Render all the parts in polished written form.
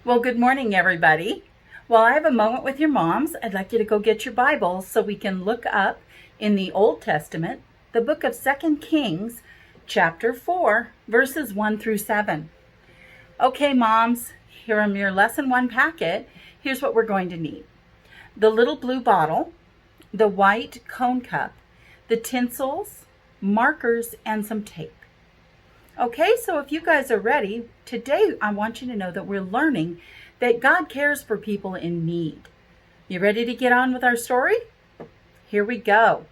Well, good morning, everybody. While I have a moment with your moms, I'd like you to go get your Bibles so we can look up in the Old Testament, the book of 2 Kings, chapter 4, verses 1 through 7. Okay, moms, here in your lesson 1 packet, here's what we're going to need. The little blue bottle, the white cone cup, the tinsels, markers, and some tape. Okay, so if you guys are ready, today I want you to know that we're learning that God cares for people in need. You ready to get on with our story? Here we go.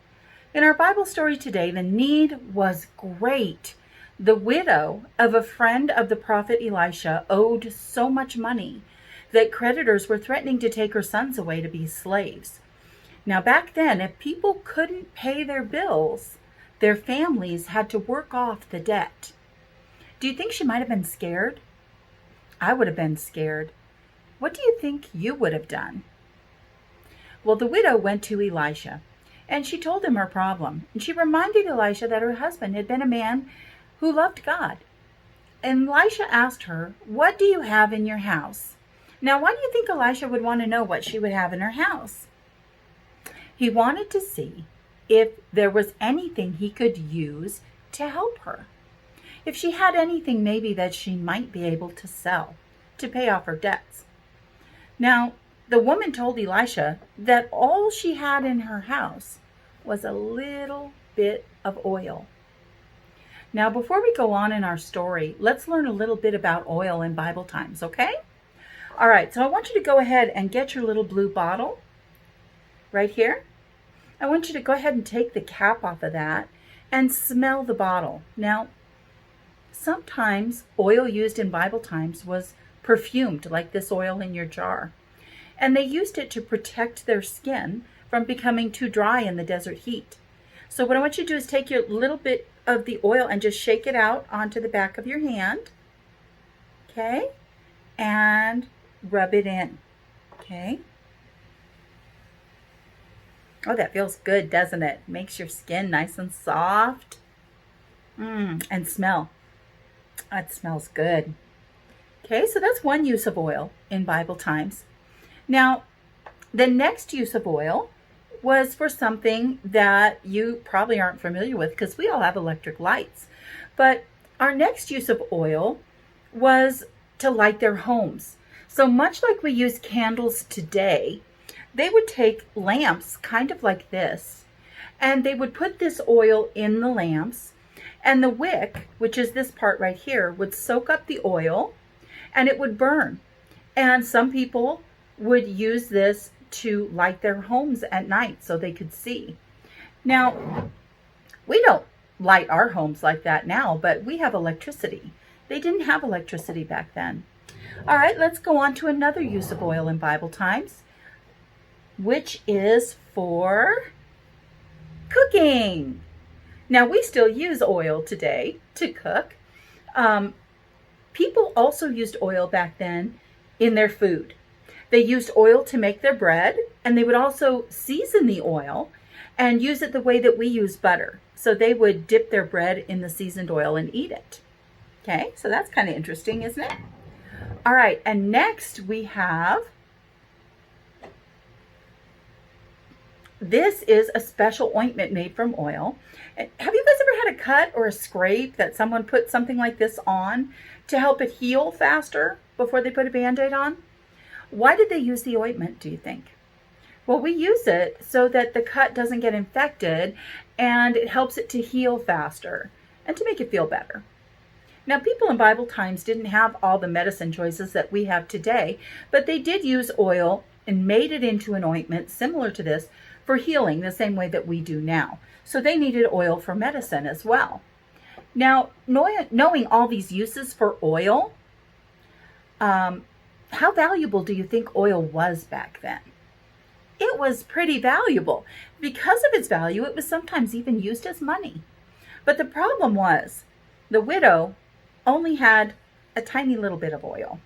In our Bible story today, the need was great. The widow of a friend of the prophet Elisha owed so much money that creditors were threatening to take her sons away to be slaves. Now, back then, if people couldn't pay their bills, their families had to work off the debt. Do you think she might have been scared? I would have been scared. What do you think you would have done? Well, the widow went to Elisha, and she told him her problem. And she reminded Elisha that her husband had been a man who loved God. And Elisha asked her, "What do you have in your house?" Now, why do you think Elisha would want to know what she would have in her house? He wanted to see if there was anything he could use to help her. If she had anything maybe that she might be able to sell to pay off her debts. Now, the woman told Elisha that all she had in her house was a little bit of oil. Now, before we go on in our story, let's learn a little bit about oil in Bible times, okay? All right, so I want you to go ahead and get your little blue bottle right here. I want you to go ahead and take the cap off of that and smell the bottle. Now, sometimes oil used in Bible times was perfumed, like this oil in your jar. And they used it to protect their skin from becoming too dry in the desert heat. So what I want you to do is take your little bit of the oil and just shake it out onto the back of your hand. Okay? And rub it in. Okay? Oh, that feels good, doesn't it? Makes your skin nice and soft. And smell. That smells good. Okay, so that's one use of oil in Bible times. Now, the next use of oil was for something that you probably aren't familiar with because we all have electric lights. But our next use of oil was to light their homes. So much like we use candles today, they would take lamps kind of like this, and they would put this oil in the lamps. And the wick, which is this part right here, would soak up the oil and it would burn. And some people would use this to light their homes at night so they could see. Now, we don't light our homes like that now, but we have electricity. They didn't have electricity back then. All right, let's go on to another use of oil in Bible times, which is for cooking. Now, we still use oil today to cook. People also used oil back then in their food. They used oil to make their bread, and they would also season the oil and use it the way that we use butter. So they would dip their bread in the seasoned oil and eat it. Okay, so that's kind of interesting, isn't it? All right, and next we have, this is a special ointment made from oil. Have you guys ever had a cut or a scrape that someone put something like this on to help it heal faster before they put a Band-Aid on? Why did they use the ointment, do you think? Well, we use it so that the cut doesn't get infected and it helps it to heal faster and to make it feel better. Now, people in Bible times didn't have all the medicine choices that we have today, but they did use oil and made it into an ointment similar to this for healing the same way that we do now. So they needed oil for medicine as well. Now, knowing all these uses for oil, how valuable do you think oil was back then? It was pretty valuable. Because of its value, it was sometimes even used as money. But the problem was, the widow only had a tiny little bit of oil.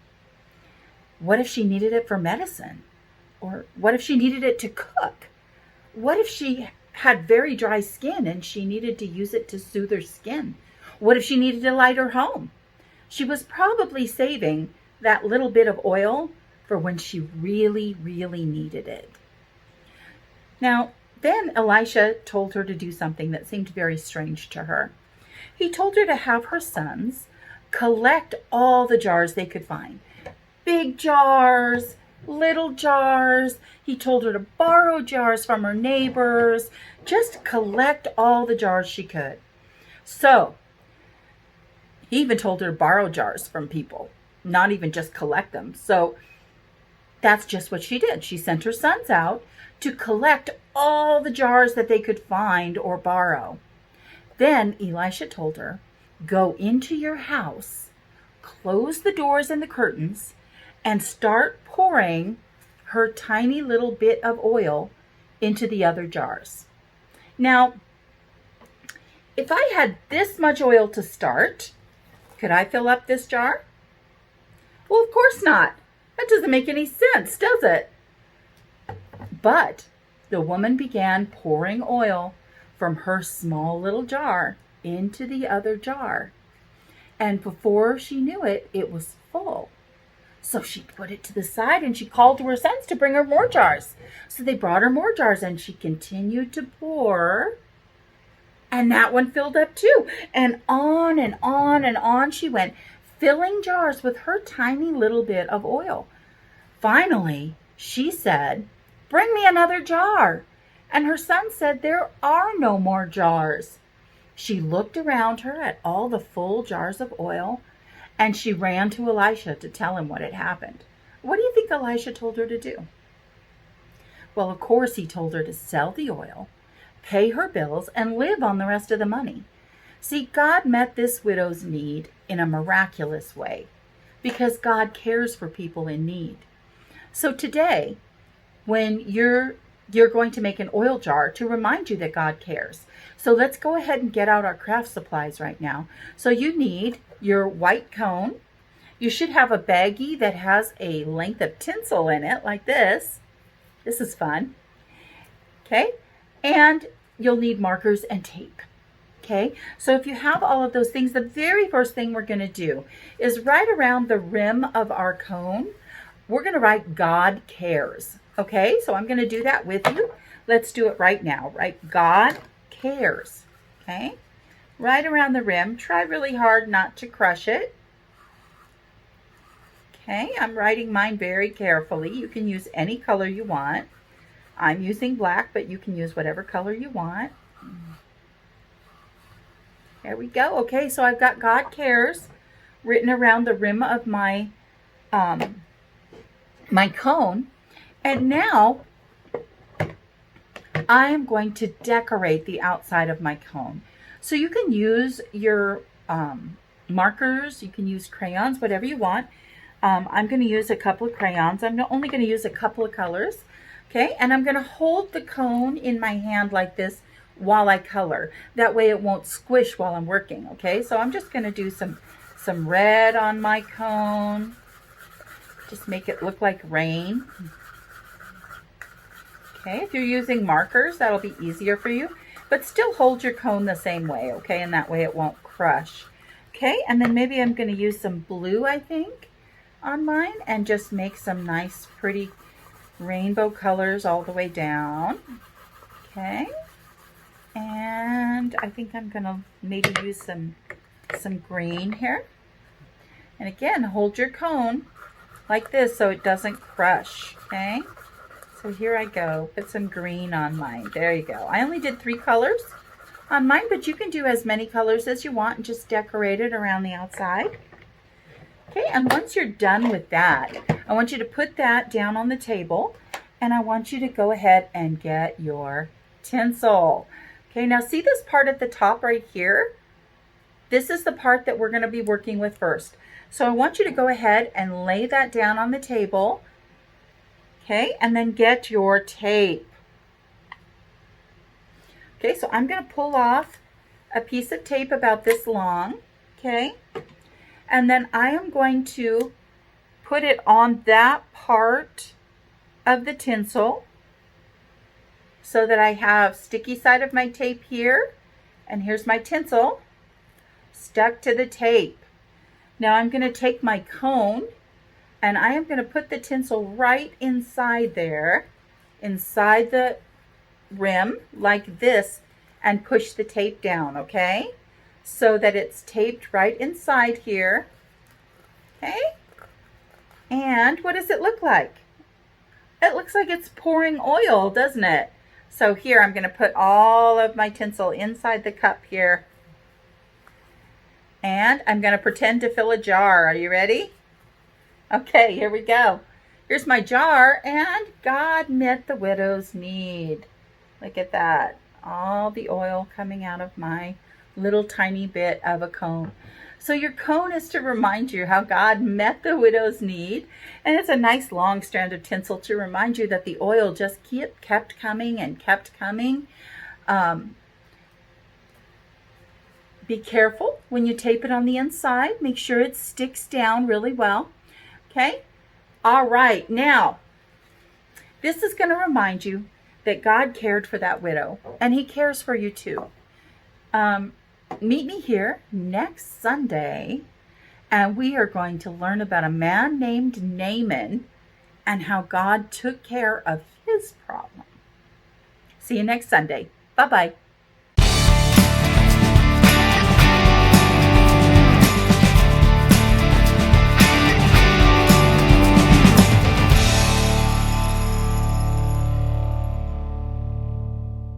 What if she needed it for medicine? Or what if she needed it to cook? What if she had very dry skin and she needed to use it to soothe her skin? What if she needed to light her home? She was probably saving that little bit of oil for when she really, really needed it. Now, then Elisha told her to do something that seemed very strange to her. He told her to have her sons collect all the jars they could find. Big jars, little jars. He told her to borrow jars from her neighbors. Just collect all the jars she could. So, he even told her to borrow jars from people, not even just collect them. So, that's just what she did. She sent her sons out to collect all the jars that they could find or borrow. Then Elisha told her, go into your house, close the doors and the curtains, and start pouring her tiny little bit of oil into the other jars. Now, if I had this much oil to start, could I fill up this jar? Well, of course not. That doesn't make any sense, does it? But the woman began pouring oil from her small little jar into the other jar. And before she knew it, it was full. So she put it to the side and she called to her sons to bring her more jars. So they brought her more jars and she continued to pour. And that one filled up too. And on and on and on she went, filling jars with her tiny little bit of oil. Finally, she said, bring me another jar. And her son said, there are no more jars. She looked around her at all the full jars of oil, and she ran to Elisha to tell him what had happened. What do you think Elisha told her to do? Well, of course, he told her to sell the oil, pay her bills, and live on the rest of the money. See, God met this widow's need in a miraculous way because God cares for people in need. So today, when you're going to make an oil jar to remind you that God cares. So let's go ahead and get out our craft supplies right now. So you need your white cone. You should have a baggie that has a length of tinsel in it like this. This is fun. Okay. And you'll need markers and tape. Okay. So if you have all of those things, the very first thing we're going to do is right around the rim of our cone, we're going to write God cares. Okay, so I'm going to do that with you. Let's do it right now, right? God cares. Okay, right around the rim. Try really hard not to crush it. Okay, I'm writing mine very carefully. You can use any color you want. I'm using black, but you can use whatever color you want. There we go. Okay, so I've got God cares written around the rim of my my cone. And now I am going to decorate the outside of my cone. So you can use your markers, you can use crayons, whatever you want. I'm going to use a couple of crayons. I'm only going to use a couple of colors. Okay, and I'm going to hold the cone in my hand like this while I color. That way it won't squish while I'm working. Okay, so I'm just going to do some red on my cone. Just make it look like rain. Okay, if you're using markers, that'll be easier for you, but still hold your cone the same way, okay, and that way it won't crush. Okay, and then maybe I'm going to use some blue, I think, on mine, and just make some nice, pretty rainbow colors all the way down. Okay, and I think I'm going to maybe use some green here. And again, hold your cone like this so it doesn't crush, okay? So here I go, put some green on mine. There you go. I only did 3 colors on mine, but you can do as many colors as you want and just decorate it around the outside. Okay, and once you're done with that, I want you to put that down on the table, and I want you to go ahead and get your tinsel. Okay, now see this part at the top right here? This is the part that we're going to be working with first. So I want you to go ahead and lay that down on the table. Okay, and then get your tape. Okay, so I'm going to pull off a piece of tape about this long. Okay, and then I am going to put it on that part of the tinsel so that I have sticky side of my tape here, and here's my tinsel stuck to the tape. Now I'm going to take my cone And I am going to put the tinsel right inside there, inside the rim like this, and push the tape down, okay? So that it's taped right inside here, okay? And what does it look like? It looks like it's pouring oil, doesn't it? So here I'm going to put all of my tinsel inside the cup here. And I'm going to pretend to fill a jar. Are you ready? Okay, here we go. Here's my jar, and God met the widow's need. Look at that. All the oil coming out of my little tiny bit of a cone. So your cone is to remind you how God met the widow's need. And it's a nice long strand of tinsel to remind you that the oil just kept coming and kept coming. Be careful when you tape it on the inside. Make sure it sticks down really well. Okay? All right. Now, this is going to remind you that God cared for that widow, and he cares for you too. Meet me here next Sunday, and we are going to learn about a man named Naaman and how God took care of his problem. See you next Sunday. Bye-bye.